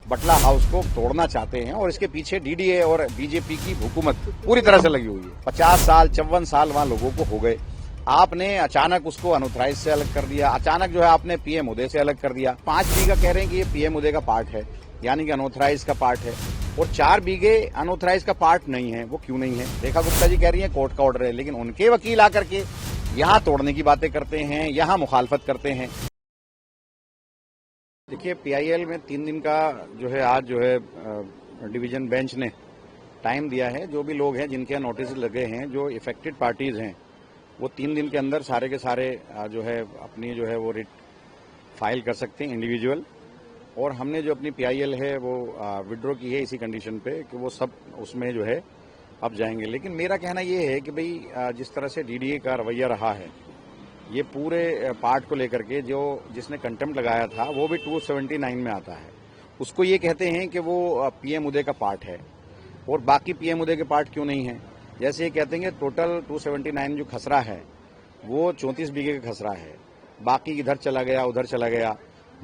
बटला house को तोड़ना चाहते हैं और इसके पीछे डीडीए और बीजेपी की हुकूमत पूरी तरह से लगी हुई है। 50 साल 54 साल वहां लोगों को हो गए, आपने अचानक उसको अनऑथराइज से अलग कर दिया, अचानक जो है आपने पीएम उदय से अलग कर दिया। 5 बीघा कह रहे हैं कि ये पीएम उदय का पार्ट है, यानी कि अनऑथराइज का पार्ट है, और 4 बीघे अनऑथराइज का पार्ट नहीं है। वो क्यों नहीं है? रेखा गुप्ता जी कह रही है कोर्ट का ऑर्डर है, लेकिन उनके वकील आकर के यहां तोड़ने की बातें करते हैं, यहां मुखालफत करते हैं। देखिए, पीआईएल में 3 दिन का जो है आज जो है डिवीजन बेंच ने टाइम दिया है। जो भी लोग हैं जिनके यहाँ नोटिस लगे हैं, जो इफेक्टेड पार्टीज हैं, वो 3 दिन के अंदर सारे के सारे जो है अपनी जो है वो रिट फाइल कर सकते हैं इंडिविजुअल। और हमने जो अपनी पीआईएल है वो विड्रॉ की है इसी कंडीशन पे कि वो सब उसमें जो है अब जाएंगे। लेकिन मेरा कहना ये है कि भाई जिस तरह से डीडीए का रवैया रहा है, ये पूरे पार्ट को लेकर के जो जिसने कंटेम्प्ट लगाया था वो भी 279 में आता है। उसको ये कहते हैं कि वो पीएम उदय का पार्ट है और बाकी पीएम उदय के पार्ट क्यों नहीं है। जैसे ये कहते हैं कि टोटल 279 जो खसरा है वो 34 बीघे का खसरा है, बाकी इधर चला गया उधर चला गया।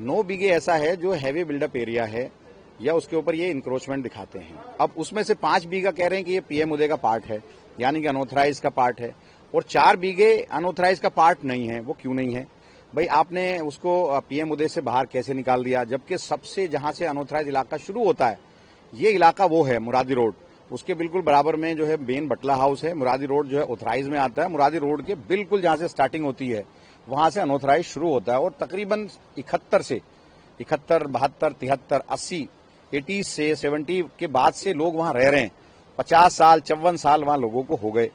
9 बीघे ऐसा है जो हैवी बिल्डअप एरिया है या उसके ऊपर ये इंक्रोचमेंट दिखाते हैं। अब उसमें से 5 बीघा कह रहे हैं कि ये पीएम उदय का पार्ट है, यानी कि अनऑथराइज का पार्ट है, और 4 बीघे अनऑथराइज का पार्ट नहीं है। वो क्यों नहीं है? भाई आपने उसको पीएम उदय से बाहर कैसे निकाल दिया, जबकि सबसे जहां से अनऑथराइज इलाका शुरू होता है ये इलाका वो है मुरादी रोड, उसके बिल्कुल बराबर में जो है मेन बटला हाउस है। मुरादी रोड जो है ऑथराइज में आता है, मुरादी रोड के बिल्कुल जहां से स्टार्टिंग होती है वहां से अनऑथराइज शुरू होता है। और तकरीबन 71 से 71, 72, 73, 80, 80 से 70 के बाद से लोग वहां रह रहे हैं। 50 साल 54 साल वहां लोगों को हो गए,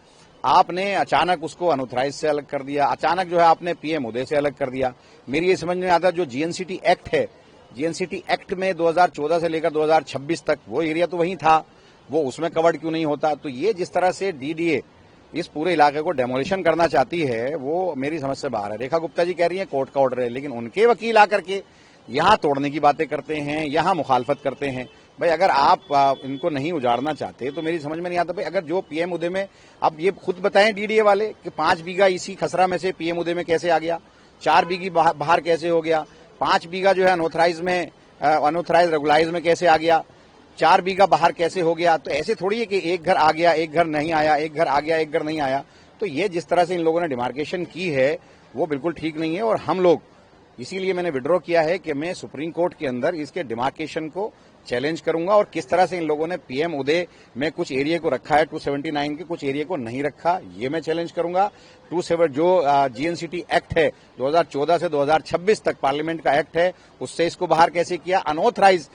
आपने अचानक उसको अनऑथराइज से अलग कर दिया, अचानक जो है आपने पीएम उदय से अलग कर दिया। मेरी ये समझ में आता, जो जीएनसीटी एक्ट है, जीएनसीटी एक्ट में 2014 से लेकर 2026 तक वो एरिया तो वहीं था, वो उसमें कवर्ड क्यों नहीं होता? तो ये जिस तरह से डीडीए इस पूरे इलाके को डेमोलिशन करना चाहती है वो मेरी समझ से बाहर है। रेखा गुप्ता जी कह रही है कोर्ट का ऑर्डर है, लेकिन उनके वकील आकर के यहां तोड़ने की बातें करते हैं, यहां मुखालफत करते हैं। भाई अगर आप इनको नहीं उजाड़ना चाहते तो मेरी समझ में नहीं आता। भाई अगर जो पीएम उदय में, अब ये खुद बताएं डीडीए वाले कि 5 बीघा इसी खसरा में से पीएम उदय में कैसे आ गया, 4 बीघी बाहर कैसे हो गया, 5 बीघा जो है अनऑथराइज में अनऑथराइज रेगुलाइज में कैसे आ गया, 4 बीघा बाहर कैसे हो गया। तो ऐसे थोड़ी है कि एक घर आ गया एक घर नहीं आया, एक घर आ गया एक घर नहीं आया। तो ये जिस तरह से इन लोगों ने डिमार्केशन की है वो बिल्कुल ठीक नहीं है। और हम लोग इसीलिए मैंने विड्रॉ किया है कि मैं सुप्रीम कोर्ट के अंदर इसके डिमार्केशन को चैलेंज करूंगा। और किस तरह से इन लोगों ने पीएम उदय में कुछ एरिया को रखा है 279 के, कुछ एरिया को नहीं रखा, ये मैं चैलेंज करूंगा। 27 जो जीएनसीटी एक्ट है 2014 से 2026 तक पार्लियामेंट का एक्ट है, उससे इसको बाहर कैसे किया, अनऑथराइज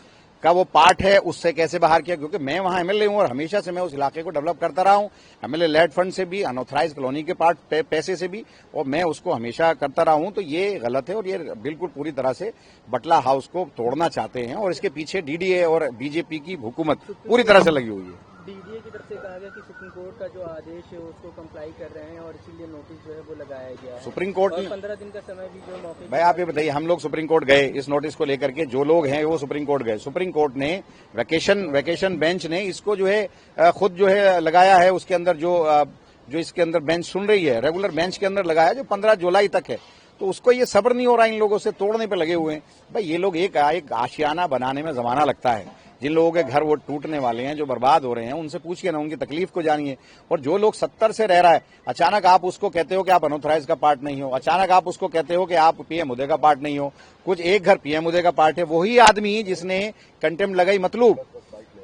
का वो पार्ट है उससे कैसे बाहर किया। क्योंकि मैं वहां एमएलए हूं और हमेशा से मैं उस इलाके को डेवलप करता रहा हूं, एमएलए लेड फंड से भी, अनऑथराइज कॉलोनी के पार्ट पैसे से भी, और मैं उसको हमेशा करता रहा हूं। तो ये गलत है और ये बिल्कुल पूरी तरह से बटला हाउस को तोड़ना चाहते हैं और इसके पीछे डीडीए और बीजेपी की हुकूमत पूरी तरह से लगी हुई है। डीडीए की तरफ से कहा गया कि सुप्रीम कोर्ट का जो आदेश है उसको कंप्लाई कर रहे हैं और इसीलिए नोटिस जो है वो लगाया गया है। सुप्रीम कोर्ट और ने 15 दिन का समय भी जो मौके। भाई आप ये बताइए, हम लोग सुप्रीम कोर्ट गए इस नोटिस को लेकर के, जो लोग हैं वो सुप्रीम कोर्ट गए, सुप्रीम कोर्ट ने वैकेशन बेंच ने इसको जो है खुद जो है लगाया है, उसके अंदर जो इसके अंदर बेंच सुन रही है रेगुलर बेंच के अंदर लगाया जो 15 जुलाई तक है। तो उसको ये सब्र नहीं हो रहा इन लोगों से, तोड़ने पे लगे हुए हैं। भाई ये लोग एक आशियाना बनाने में जमाना लगता है। जिन लोगों के घर वो टूटने वाले हैं, जो बर्बाद हो रहे हैं, उनसे पूछिए ना, उनकी तकलीफ को जानिए। और जो लोग 70 से रह रहा है, अचानक आप उसको कहते हो कि आप अनऑथराइज का पार्ट नहीं हो, अचानक आप उसको कहते हो कि आप पीएम उदय का पार्ट नहीं हो। कुछ एक घर पीएम उदय का पार्ट है, वही आदमी जिसने कंटेम्प्ट लगाई, मतलब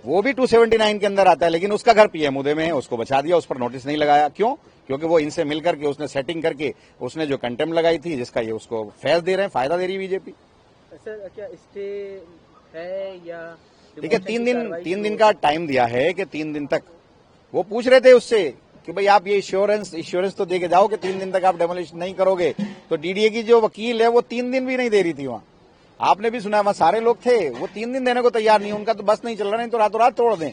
वो भी 279 के अंदर आता है, लेकिन उसका घर पीएम उदय में है, उसको बचा दिया, उस पर नोटिस नहीं लगाया। क्यों? क्योंकि वो इनसे मिलकर के उसने सेटिंग करके उसने जो कंटेम्प्ट लगाई थी, जिसका ये उसको फैज दे रहे हैं, फायदा दे रही है बीजेपी। सर क्या स्टे है या ठीक है, 3 दिन का टाइम दिया है कि 3 दिन तक वो पूछ रहे थे उससे कि भाई आप ये इंश्योरेंस तो दे के जाओ कि 3 दिन तक आप डेमोलिशन नहीं करोगे। तो डीडीए की जो वकील है वो 3 दिन भी नहीं दे रही थी। वहां आपने भी सुना, वहां सारे लोग थे, वो 3 दिन देने को तैयार नहीं, उनका तो बस नहीं चल रहा, नहीं तो रातों रात तोड़ दें।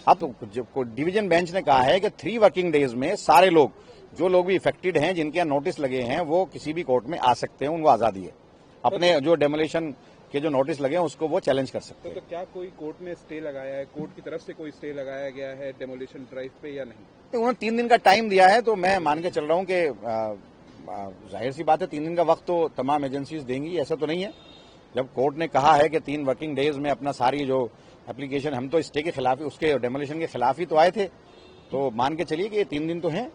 अब तो डिवीजन बेंच ने कहा है कि 3 वर्किंग डेज में सारे लोग, जो लोग भी इफेक्टेड हैं, जिनके यहाँ नोटिस लगे हैं, वो किसी भी कोर्ट में आ सकते हैं, उनको आजादी है, अपने जो डेमोलिशन के जो नोटिस लगे हैं उसको वो चैलेंज कर सकते हैं। तो क्या कोई कोर्ट ने स्टे लगाया है, कोर्ट की तरफ से कोई स्टे लगाया गया है डेमोलिशन ड्राइव पे या नहीं? तो उन्होंने 3 दिन का टाइम दिया है, तो मैं मान के चल रहा हूं कि जाहिर सी बात है 3 दिन का वक्त तो तमाम एजेंसीज देंगी, ऐसा तो नहीं है। जब कोर्ट ने कहा है कि 3 वर्किंग डेज में अपना सारी जो एप्लीकेशन, हम तो स्टे के खिलाफ ही, उसके डेमोलिशन के खिलाफ ही तो आए थे, तो मान के चलिए कि ये 3 दिन तो हैं।